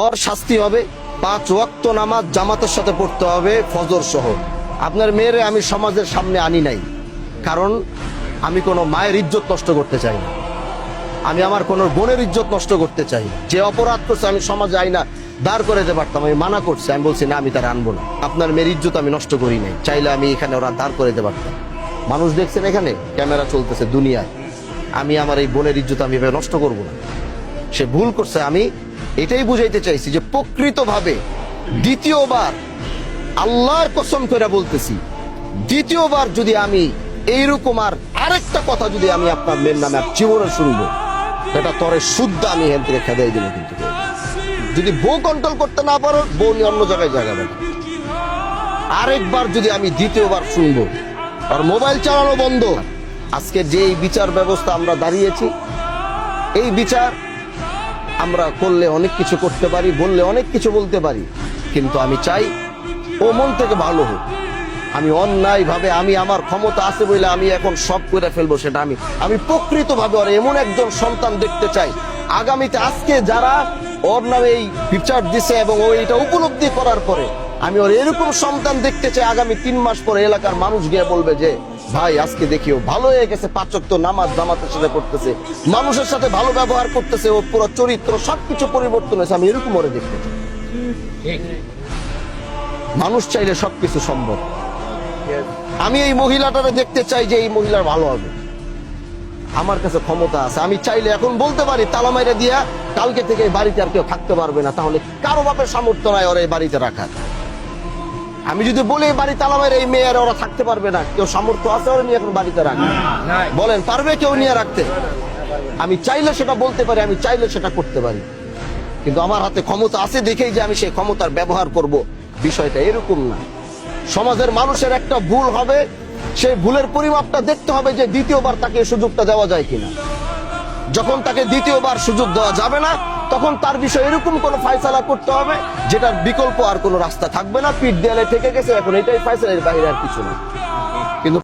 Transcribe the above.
ওর শাস্তি হবে 5 ওয়াক্ত নামাজ জামাতের সাথে পড়তে হবে ফজর সহ। আপনার মেয়েরে আমি সমাজের সামনে আনি নাই, কারণ আমি কোনো মায়ের ইজ্জত নষ্ট করতে চাই না, আমি আমার কোনো বোনের ইজ্জত নষ্ট করতে চাই না। যে অপরাধ করছে আমি সমাজে আইনা দাঁড় করে দিতে পারতাম, আমি মানা করছি, আমি বলছি না আমি তার আনবো না। আপনার মেয়ের ইজ্জত আমি নষ্ট করি নাই, চাইলে আমি এখানে ওরা দাঁড় করে দিতে পারতাম। মানুষ দেখছেন এখানে ক্যামেরা চলতেছে দুনিয়ায়, আমি আমার এই বোনের ইজ্জত আমি এভাবে নষ্ট করবো না। সে ভুল করছে, আমি এটাই বুঝাইতে চাইছি যে প্রকৃতভাবে দ্বিতীয়বার আল্লাহর কসম করে বলতেছি, দ্বিতীয়বার যদি আমি এইরকম আর আরেকটা কথা যদি আমি আপনার মেয়ের নামে জীবনে শুনবো, এটা তরে শুদ্ধ আমি এখান থেকে খেদাই দেবো। কিন্তু যদি বউ কন্ট্রোল করতে না পারো, বউ নিয়ে অন্য জায়গায় জায়গা দেবে। আরেকবার যদি আমি দ্বিতীয়বার শুনবো আর মোবাইল চালানো বন্ধ। আজকে যে এই বিচার ব্যবস্থা আমরা দাঁড়িয়েছি, এই বিচার আমরা করলে অনেক কিছু করতে পারি, বললে অনেক কিছু বলতে পারি, কিন্তু আমি চাই ও মন থেকে ভালো হোক। আমি অন্যায় ভাবে আমি আমার ক্ষমতা আছে বলে আমি এখন সব করে ফেলবো, সেটা আমি প্রকৃতভাবে ওর এমন একজন সন্তান দেখতে চাই আগামীতে। আজকে যারা ওর নামে এই বিচার দিছে এবং ও এটা উপলব্ধি করার পরে আমি ওর এরকম সন্তান দেখতে চাই, আগামী 3 মাস পরে এলাকার মানুষ গিয়ে বলবে যে ভাই আজকে দেখিও ভালো হয়ে গেছে, 5 ওয়াক্ত নামাজ জামাতের সাথে পড়তেছে, মানুষের সাথে ভালো ব্যবহার করতেছে, ওর পুরো চরিত্র সবকিছু পরিবর্তন হয়েছে। আমি এরকম ওরে দেখতে চাই। মানুষ চাইলে সবকিছু সম্ভব। আমি এই মহিলাটারে দেখতে চাই যে এই মহিলার ভালো হবে। আমার কাছে ক্ষমতা আছে, আমি চাইলে এখন বলতে পারি তালা মাইরা দিয়া কালকে থেকে এই বাড়িতে আর কেউ থাকতে পারবে না। তাহলে কারো বাপের সামর্থ্য নাই ওরা এই বাড়িতে রাখার। আমি যদি বলি এই বাড়ি তালা মাইরা এই মেয়ের ওরা থাকতে পারবে না, কেউ সামর্থ্য আছে ওরা নিয়ে এখন বাড়িতে রাখা? বলেন পারবে কেউ নিয়ে রাখতে? আমি চাইলে সেটা বলতে পারি, আমি চাইলে সেটা করতে পারি, কিন্তু আমার হাতে ক্ষমতা আছে দেখেই যে আমি সেই ক্ষমতার ব্যবহার করব, বিষয়টা এরকম না। সমাজের মানুষের একটা ভুল হবে, সেই ভুলের পরিমাপটা দেখতে হবে যে দ্বিতীয়বার তাকে সুযোগটা দেওয়া যায় কিনা। যখন তাকে দ্বিতীয়বার সুযোগ দেওয়া যাবে না, তখন তার বিষয়ে এরকম কোন ফায়সালা করতে হবে যেটার বিকল্প আর কোনো রাস্তা থাকবে না। পিঠ দেয়ালে ঠেকে গেছে, এখন এটাই ফায়সালা, এর বাইরে আর কিছু না। কিন্তু